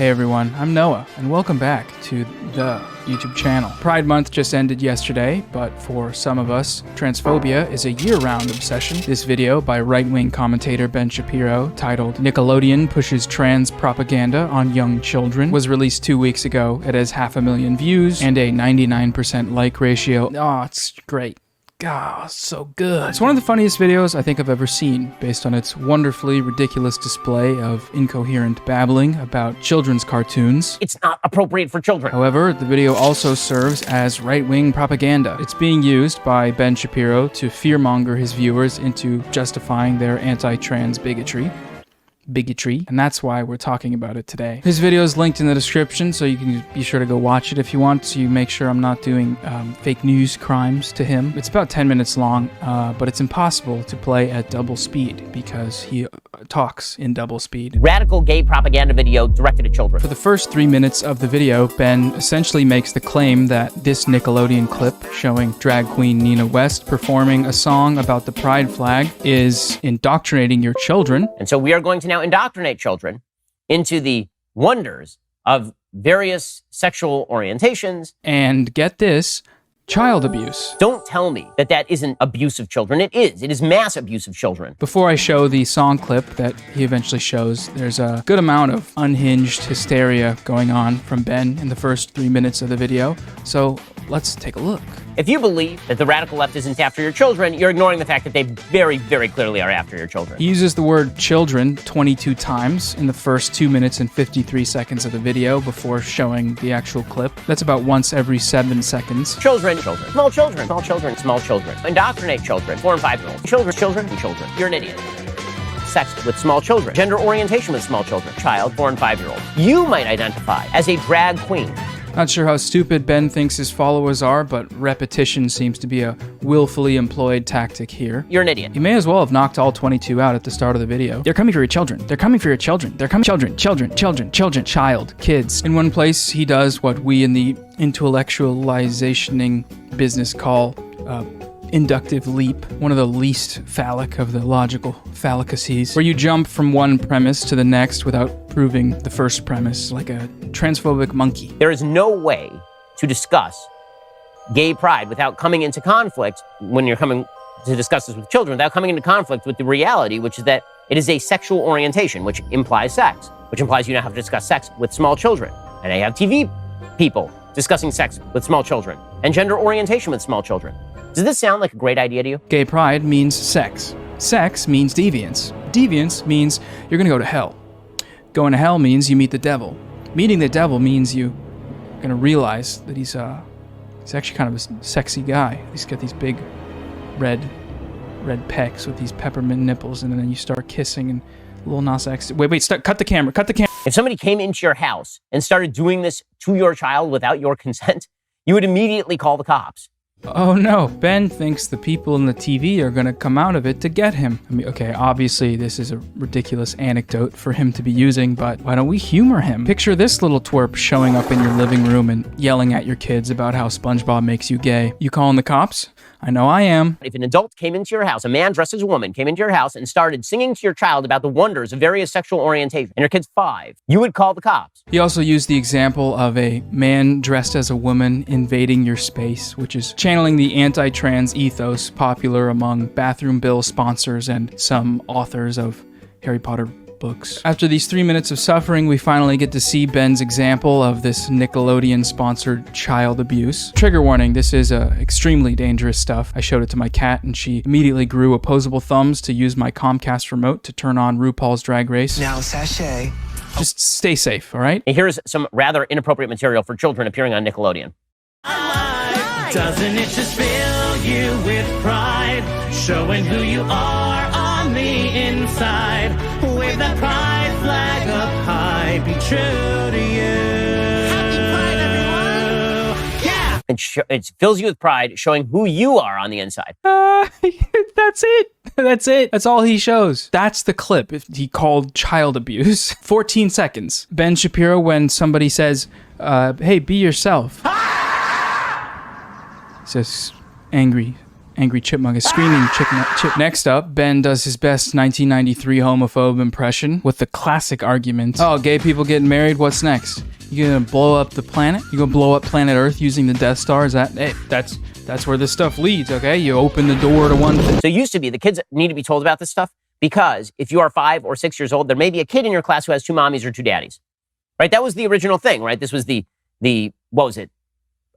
Hey everyone, I'm Noah, and welcome back to the YouTube channel. Pride Month just ended yesterday, but for some of us, transphobia is a year-round obsession. This video by right-wing commentator Ben Shapiro, titled "Nickelodeon Pushes Trans Propaganda on Young Children," was released 2 weeks ago. It has 500,000 views and a 99% like ratio. Oh, it's great. God, so good. It's one of the funniest videos I think I've ever seen, based on its wonderfully ridiculous display of incoherent babbling about children's cartoons. It's not appropriate for children. However, the video also serves as right-wing propaganda. It's being used by Ben Shapiro to fearmonger his viewers into justifying their anti-trans bigotry, and that's why we're talking about it today. His video is linked in the description, so you can be sure to go watch it if you want, so you make sure I'm not doing fake news crimes to him. It's about 10 minutes long, but it's impossible to play at double speed because he talks in double speed. Radical gay propaganda video directed at children. For the first 3 minutes of the video, Ben essentially makes the claim that this Nickelodeon clip showing drag queen Nina West performing a song about the pride flag is indoctrinating your children. And so we are going to now indoctrinate children into the wonders of various sexual orientations. And get this, child abuse. Don't tell me that that isn't abuse of children. It is. It is mass abuse of children. Before I show the song clip that he eventually shows, there's a good amount of unhinged hysteria going on from Ben in the first 3 minutes of the video. So let's take a look. If you believe that the radical left isn't after your children, you're ignoring the fact that they very, very clearly are after your children. He uses the word children 22 times in the first 2 minutes and 53 seconds of the video before showing the actual clip. That's about once every 7 seconds. Children, small children, small children, small children. Indoctrinate children, 4 and 5-year-olds. Children, and children. You're an idiot. Sex with small children. Gender orientation with small children. Child, 4 and 5-year-olds. You might identify as a drag queen. Not sure how stupid Ben thinks his followers are, but repetition seems to be a willfully employed tactic here. You're an idiot. He may as well have knocked all 22 out at the start of the video. They're coming for your children. They're coming for your children. They're coming children, child, kids. In one place, he does what we in the intellectualizationing business call inductive leap, one of the least phallic of the logical phallicacies, where you jump from one premise to the next without proving the first premise, like a transphobic monkey. There is no way to discuss gay pride without coming into conflict, when you're coming to discuss this with children, without coming into conflict with the reality, which is that it is a sexual orientation, which implies sex, which implies you now have to discuss sex with small children. And I have TV people discussing sex with small children and gender orientation with small children. Does this sound like a great idea to you? Gay pride means sex. Sex means deviance. Deviance means you're gonna go to hell. Going to hell means you meet the devil. Meeting the devil means you're gonna realize that he's actually kind of a sexy guy. He's got these big red pecs with these peppermint nipples, and then you start kissing and Lil Nas X. Wait, stop, cut the camera. If somebody came into your house and started doing this to your child without your consent, you would immediately call the cops. Oh no, Ben thinks the people in the TV are gonna come out of it to get him. I mean, okay, obviously this is a ridiculous anecdote for him to be using, but why don't we humor him? Picture this little twerp showing up in your living room and yelling at your kids about how SpongeBob makes you gay. You calling the cops? I know I am. If an adult came into your house, a man dressed as a woman came into your house and started singing to your child about the wonders of various sexual orientations, and your kid's 5, you would call the cops. He also used the example of a man dressed as a woman invading your space, which is channeling the anti-trans ethos popular among Bathroom Bill sponsors and some authors of Harry Potter books. After these 3 minutes of suffering, we finally get to see Ben's example of this Nickelodeon-sponsored child abuse. Trigger warning, this is extremely dangerous stuff. I showed it to my cat, and she immediately grew opposable thumbs to use my Comcast remote to turn on RuPaul's Drag Race. Now, sachet. Just stay safe, all right? And here's some rather inappropriate material for children appearing on Nickelodeon. Doesn't it just fill you with pride, showing who you are on the inside? Wave that pride flag up high, be true to you. Happy Pride, everyone! Yeah! It fills you with pride, showing who you are on the inside. That's it. That's all he shows. That's the clip he called child abuse. 14 seconds. Ben Shapiro, when somebody says, hey, be yourself. Says angry angry chipmunk is screaming chip. Next up, Ben does his best 1993 homophobe impression with the classic argument, oh, gay people getting married, what's next? You gonna blow up the planet? You gonna blow up planet Earth using the Death Star? Is that, hey, that's where this stuff leads, okay? You open the door to one thing. So it used to be the kids need to be told about this stuff because if you are 5 or 6 years old, there may be a kid in your class who has 2 mommies or 2 daddies, right? That was the original thing, right? This was the what was it?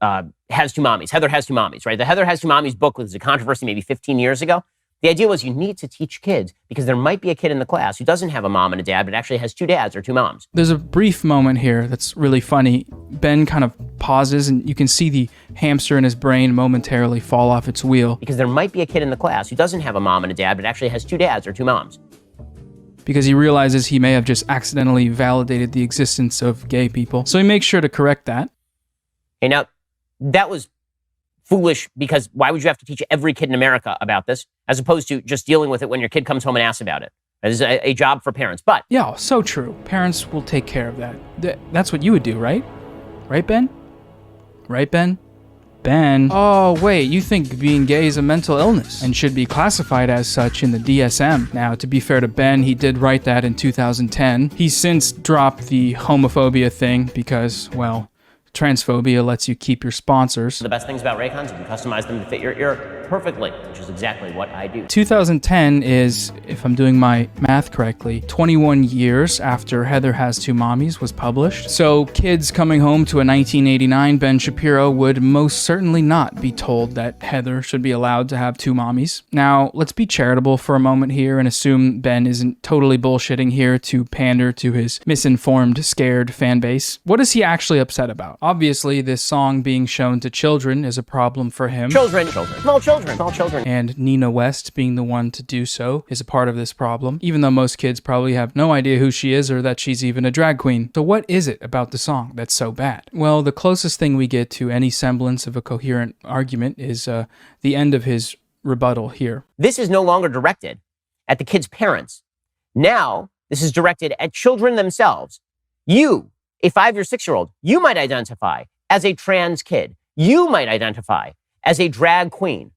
Has 2 mommies. Heather has 2 mommies, right? The Heather has 2 mommies book was a controversy maybe 15 years ago. The idea was you need to teach kids because there might be a kid in the class who doesn't have a mom and a dad, but actually has 2 dads or 2 moms. There's a brief moment here that's really funny. Ben kind of pauses and you can see the hamster in his brain momentarily fall off its wheel. Because there might be a kid in the class who doesn't have a mom and a dad, but actually has 2 dads or 2 moms. Because he realizes he may have just accidentally validated the existence of gay people. So he makes sure to correct that. Okay, now, that was foolish because why would you have to teach every kid in America about this as opposed to just dealing with it when your kid comes home and asks about it? This is a job for parents, but... Yeah, so true. Parents will take care of that. That's what you would do, right? Right, Ben? Right, Ben? Ben. Oh, wait, you think being gay is a mental illness and should be classified as such in the DSM. Now, to be fair to Ben, he did write that in 2010. He's since dropped the homophobia thing because, well, transphobia lets you keep your sponsors. The best things about Raycons, you can customize them to fit your ear perfectly, which is exactly what I do. 2010 is, if I'm doing my math correctly, 21 years after Heather Has 2 Mommies was published. So kids coming home to a 1989 Ben Shapiro would most certainly not be told that Heather should be allowed to have 2 mommies. Now, let's be charitable for a moment here and assume Ben isn't totally bullshitting here to pander to his misinformed, scared fan base. What is he actually upset about? Obviously, this song being shown to children is a problem for him. Children, small children. And Nina West being the one to do so is a part of this problem, even though most kids probably have no idea who she is or that she's even a drag queen. So what is it about the song that's so bad? Well, the closest thing we get to any semblance of a coherent argument is the end of his rebuttal here. This is no longer directed at the kids' parents. Now, this is directed at children themselves. You, a 5 or 6 year old, you might identify as a trans kid. You might identify as a drag queen.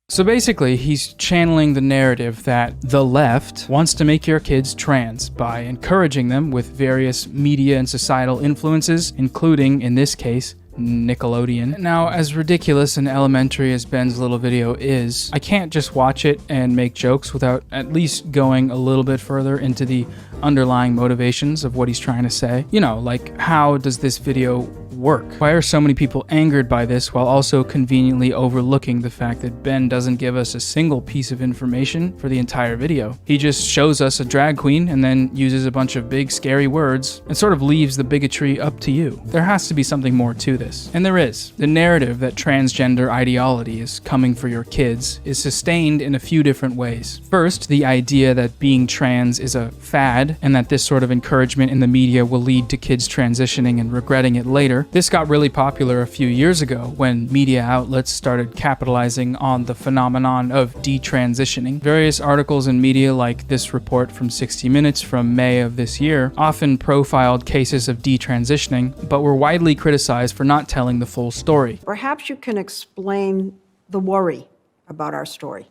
So basically, he's channeling the narrative that the left wants to make your kids trans by encouraging them with various media and societal influences, including, in this case, Nickelodeon. Now, as ridiculous and elementary as Ben's little video is, I can't just watch it and make jokes without at least going a little bit further into the underlying motivations of what he's trying to say. You know, like, how does this video work? Why are so many people angered by this while also conveniently overlooking the fact that Ben doesn't give us a single piece of information for the entire video? He just shows us a drag queen and then uses a bunch of big scary words and sort of leaves the bigotry up to you. There has to be something more to this. And there is. The narrative that transgender ideology is coming for your kids is sustained in a few different ways. First, the idea that being trans is a fad and that this sort of encouragement in the media will lead to kids transitioning and regretting it later. This got really popular a few years ago when media outlets started capitalizing on the phenomenon of detransitioning. Various articles in media like this report from 60 Minutes from May of this year often profiled cases of detransitioning, but were widely criticized for not telling the full story. Perhaps you can explain the worry about our story.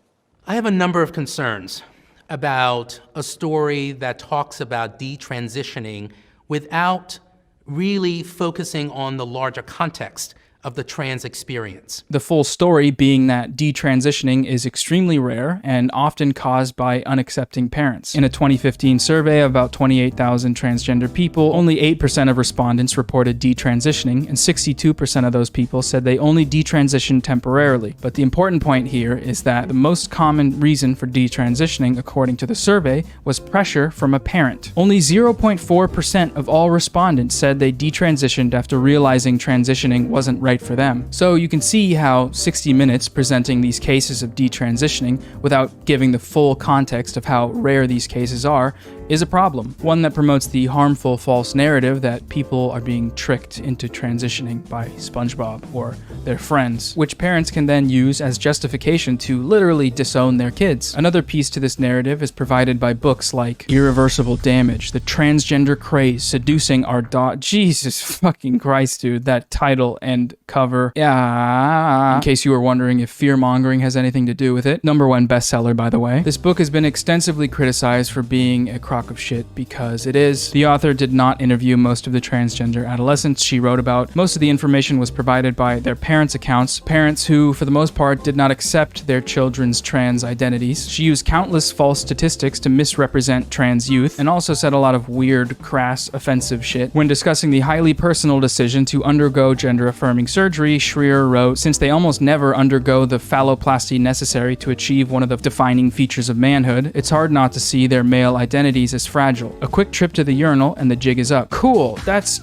I have a number of concerns about a story that talks about detransitioning without really focusing on the larger context of the trans experience. The full story being that detransitioning is extremely rare and often caused by unaccepting parents. In a 2015 survey of about 28,000 transgender people, only 8% of respondents reported detransitioning, and 62% of those people said they only detransitioned temporarily. But the important point here is that the most common reason for detransitioning, according to the survey, was pressure from a parent. Only 0.4% of all respondents said they detransitioned after realizing transitioning wasn't right for them. So you can see how 60 Minutes presenting these cases of detransitioning without giving the full context of how rare these cases are is a problem. One that promotes the harmful false narrative that people are being tricked into transitioning by SpongeBob or their friends, which parents can then use as justification to literally disown their kids. Another piece to this narrative is provided by books like Irreversible Damage, The Transgender Craze Seducing Our Jesus fucking Christ, dude. That title and cover. Yeah. In case you were wondering if fear-mongering has anything to do with it. #1 bestseller, by the way. This book has been extensively criticized for being a crock of shit because it is. The author did not interview most of the transgender adolescents she wrote about. Most of the information was provided by their parents' accounts, parents who, for the most part, did not accept their children's trans identities. She used countless false statistics to misrepresent trans youth, and also said a lot of weird, crass, offensive shit. When discussing the highly personal decision to undergo gender-affirming surgery, Schreier wrote, "Since they almost never undergo the phalloplasty necessary to achieve one of the defining features of manhood, it's hard not to see their male identities as fragile. A quick trip to the urinal and the jig is up." Cool. That's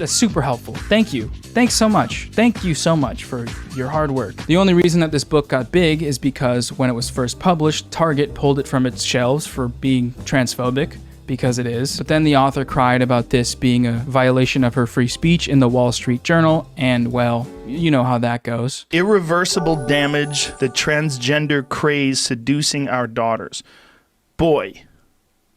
super helpful. Thank you. Thanks so much. Thank you so much for your hard work. The only reason that this book got big is because when it was first published, Target pulled it from its shelves for being transphobic, because it is. But then the author cried about this being a violation of her free speech in the Wall Street Journal, and well, you know how that goes. Irreversible damage, the transgender craze seducing our daughters. Boy,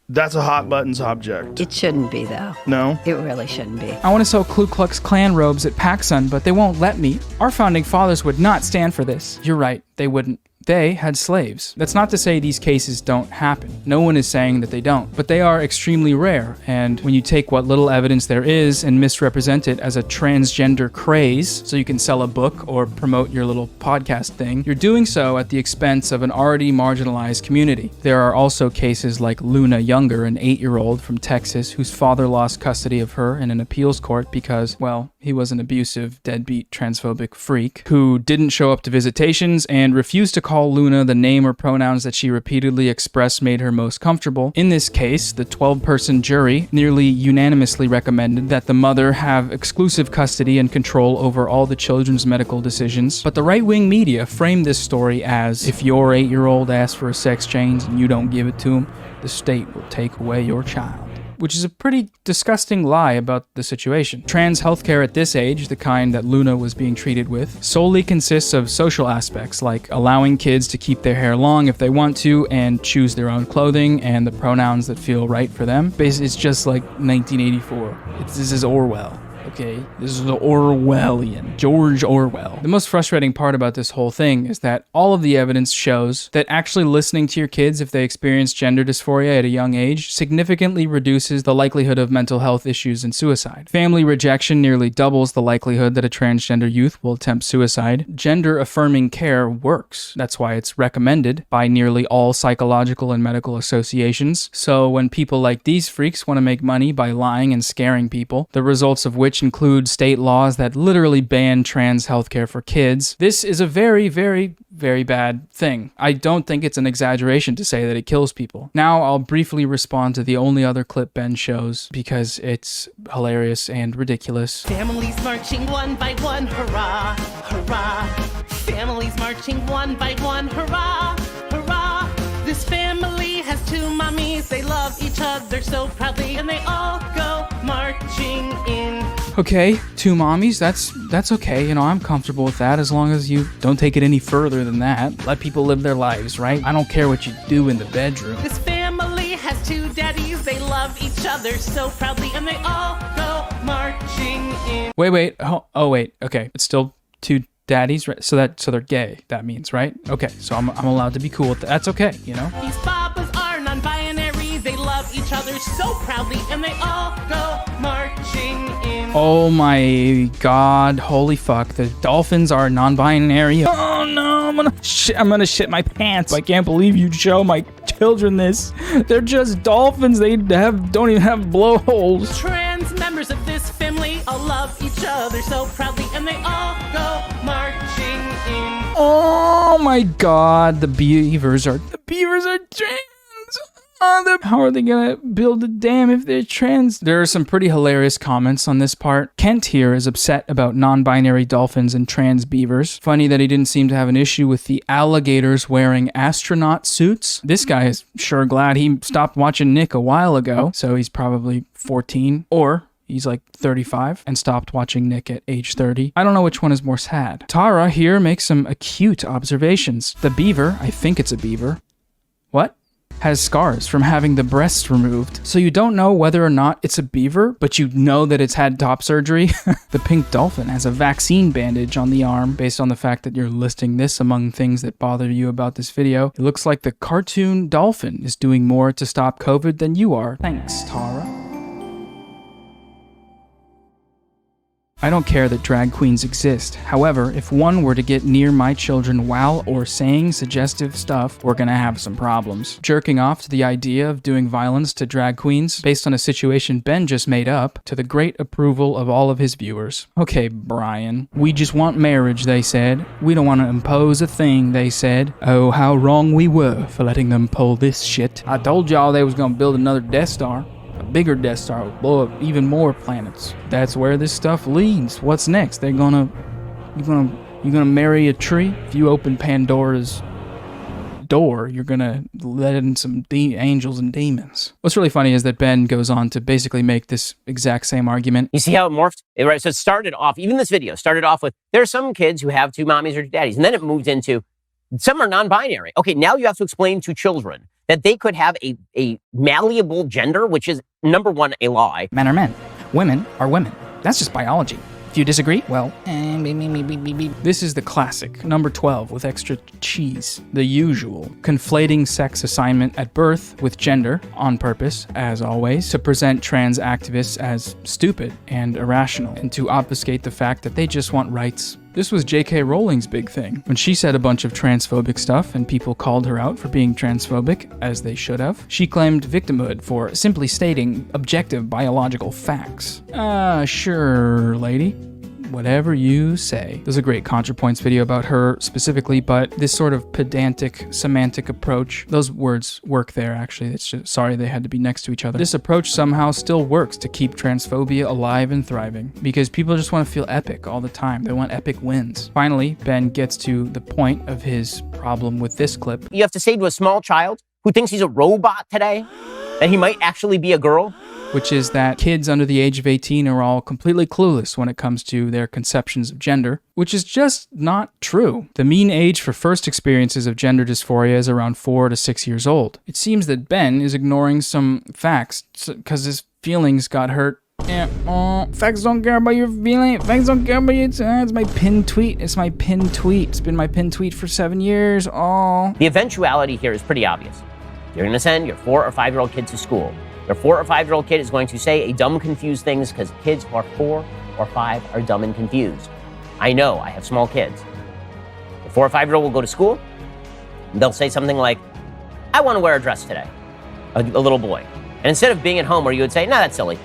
that's a hot button subject. It shouldn't be, though. No? It really shouldn't be. I want to sell Ku Klux Klan robes at PacSun, but they won't let me. Our founding fathers would not stand for this. You're right, they wouldn't. They had slaves. That's not to say these cases don't happen. No one is saying that they don't, but they are extremely rare, and when you take what little evidence there is and misrepresent it as a transgender craze so you can sell a book or promote your little podcast thing, you're doing so at the expense of an already marginalized community. There are also cases like Luna Younger, an 8-year-old from Texas whose father lost custody of her in an appeals court because, well, he was an abusive, deadbeat, transphobic freak who didn't show up to visitations and refused to call Luna the name or pronouns that she repeatedly expressed made her most comfortable. In this case, the 12-person jury nearly unanimously recommended that the mother have exclusive custody and control over all the children's medical decisions. But the right-wing media framed this story as, if your 8-year-old asks for a sex change and you don't give it to him, the state will take away your child. Which is a pretty disgusting lie about the situation. Trans healthcare at this age, the kind that Luna was being treated with, solely consists of social aspects like allowing kids to keep their hair long if they want to and choose their own clothing and the pronouns that feel right for them. Basically, it's just like 1984. This is Orwell. Okay, this is the Orwellian, George Orwell. The most frustrating part about this whole thing is that all of the evidence shows that actually listening to your kids if they experience gender dysphoria at a young age significantly reduces the likelihood of mental health issues and suicide. Family rejection nearly doubles the likelihood that a transgender youth will attempt suicide. Gender-affirming care works. That's why it's recommended by nearly all psychological and medical associations. So when people like these freaks want to make money by lying and scaring people, the results of which include state laws that literally ban trans healthcare for kids, this is a very, very, very bad thing. I don't think it's an exaggeration to say that it kills people. Now I'll briefly respond to the only other clip Ben shows because it's hilarious and ridiculous. Families marching one by one, hurrah, hurrah. Families marching one by one, hurrah, hurrah. This family has 2 mommies, they love each other so proudly, and they all go marching in. Okay, 2 mommies, that's okay. You know, I'm comfortable with that as long as you don't take it any further than that. Let people live their lives, right? I don't care what you do in the bedroom. This family has 2 daddies, they love each other so proudly, and they all go marching in. Wait. Oh, wait. Okay, it's still 2 daddies, right? So they're gay. That means, right? Okay, so I'm allowed to be cool with that. That's okay, you know. These babas are non-binary, they love each other so proudly, and they all go marching in. Oh my God! Holy fuck! The dolphins are non-binary. Oh no! I'm gonna shit my pants. I can't believe you'd show my children this. They're just dolphins. They don't even have blowholes. Trans members of this family all love each other so proudly, and they all go marching in. Oh my God! The beavers are trans. How are they gonna build a dam if they're trans? There are some pretty hilarious comments on this part. Kent here is upset about non-binary dolphins and trans beavers. Funny that he didn't seem to have an issue with the alligators wearing astronaut suits. This guy is sure glad he stopped watching Nick a while ago, so he's probably 14, or he's like 35 and stopped watching Nick at age 30. I don't know which one is more sad. Tara here makes some acute observations. The beaver, I think it's a beaver. What? has scars from having the breasts removed. So you don't know whether or not it's a beaver, but you know that it's had top surgery. The pink dolphin has a vaccine bandage on the arm. Based on the fact that you're listing this among things that bother you about this video, it looks like the cartoon dolphin is doing more to stop COVID than you are. Thanks, Tara. I don't care that drag queens exist. However, if one were to get near my children while or saying suggestive stuff, we're gonna have some problems. Jerking off to the idea of doing violence to drag queens based on a situation Ben just made up, to the great approval of all of his viewers. Okay, Brian. We just want marriage, they said. We don't want to impose a thing, they said. Oh, how wrong we were for letting them pull this shit. I told y'all they was gonna build another Death Star. A bigger Death Star will blow up even more planets. That's where this stuff leads. What's next? You're gonna marry a tree? If you open Pandora's door, you're gonna let in some angels and demons. What's really funny is that Ben goes on to basically make this exact same argument. You see how it morphed? Right. So it started off, even this video started off with, there are some kids who have two mommies or two daddies. And then it moved into, some are non-binary. Okay, now you have to explain to children that they could have a malleable gender, which is, number one, a lie. Men are men. Women are women. That's just biology. If you disagree, well, this is the classic, number 12 with extra cheese. The usual. Conflating sex assignment at birth with gender, on purpose, as always, to present trans activists as stupid and irrational, and to obfuscate the fact that they just want rights. This was J.K. Rowling's big thing. When she said a bunch of transphobic stuff and people called her out for being transphobic, as they should have, she claimed victimhood for simply stating objective biological facts. Sure, lady. Whatever you say. There's a great ContraPoints video about her specifically, but this sort of pedantic, semantic approach, those words work there actually, it's just, sorry they had to be next to each other. This approach somehow still works to keep transphobia alive and thriving, because people just want to feel epic all the time. They want epic wins. Finally, Ben gets to the point of his problem with this clip. You have to say to a small child who thinks he's a robot today that he might actually be a girl. Which is that kids under the age of 18 are all completely clueless when it comes to their conceptions of gender, which is just not true. The mean age for first experiences of gender dysphoria is around 4 to 6 years old. It seems that Ben is ignoring some facts because his feelings got hurt. Facts don't care about your feelings. Facts don't care about you. It's my pinned tweet. It's my pinned tweet. It's been my pinned tweet for 7 years. The eventuality here is pretty obvious. You're going to send your 4 or 5-year-old kid to school. Your 4 or 5-year-old kid is going to say a dumb, confused things because kids who are 4 or 5 are dumb and confused. I know, I have small kids. The 4 or 5-year-old will go to school, and they'll say something like, I want to wear a dress today, a little boy. And instead of being at home where you would say, nah, that's silly,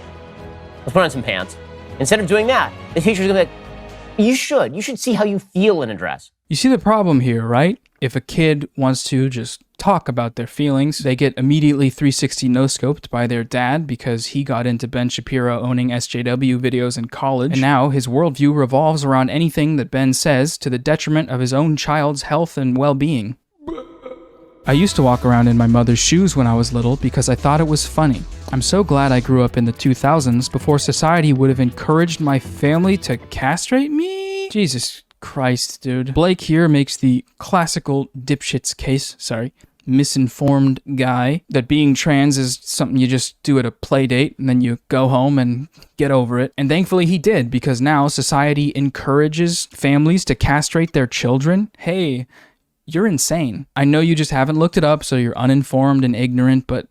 let's put on some pants. Instead of doing that, the teacher's going to be like, you should see how you feel in a dress. You see the problem here, right? If a kid wants to just talk about their feelings, they get immediately 360 no-scoped by their dad because he got into Ben Shapiro owning SJW videos in college, and now his worldview revolves around anything that Ben says to the detriment of his own child's health and well-being. I used to walk around in my mother's shoes when I was little because I thought it was funny. I'm so glad I grew up in the 2000s before society would have encouraged my family to castrate me. Jesus Christ, dude. Blake here makes the classical dipshit's case, misinformed guy, that being trans is something you just do at a play date and then you go home and get over it. And thankfully he did, because now society encourages families to castrate their children. Hey, you're insane. I know you just haven't looked it up, so you're uninformed and ignorant, but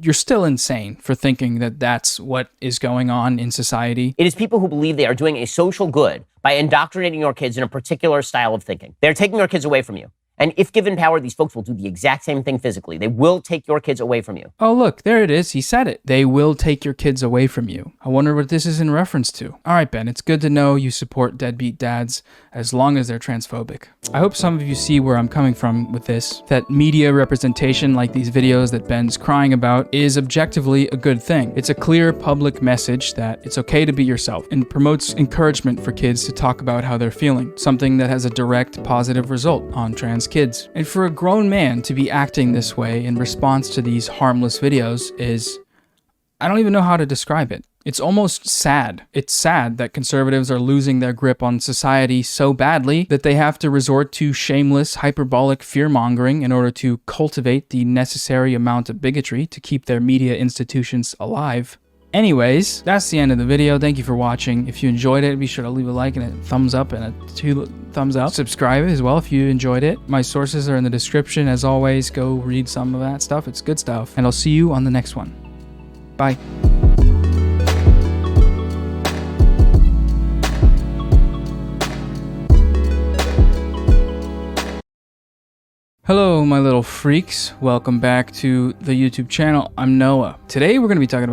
you're still insane for thinking that that's what is going on in society. It is people who believe they are doing a social good by indoctrinating your kids in a particular style of thinking. They're taking your kids away from you. And if given power, these folks will do the exact same thing physically. They will take your kids away from you. Oh, look, there it is. He said it. They will take your kids away from you. I wonder what this is in reference to. All right, Ben, it's good to know you support deadbeat dads as long as they're transphobic. I hope some of you see where I'm coming from with this, that media representation like these videos that Ben's crying about is objectively a good thing. It's a clear public message that it's okay to be yourself and promotes encouragement for kids to talk about how they're feeling, something that has a direct positive result on trans kids. And for a grown man to be acting this way in response to these harmless videos is, I don't even know how to describe it. It's almost sad. It's sad that conservatives are losing their grip on society so badly that they have to resort to shameless, hyperbolic fear-mongering in order to cultivate the necessary amount of bigotry to keep their media institutions alive. Anyways, that's the end of the video. Thank you for watching. If you enjoyed it, be sure to leave a like and a thumbs up and a 2 thumbs up. Subscribe as well if you enjoyed it. My sources are in the description. As always, go read some of that stuff. It's good stuff. And I'll see you on the next one. Bye. Hello, my little freaks. Welcome back to the YouTube channel. I'm Noah. Today we're going to be talking about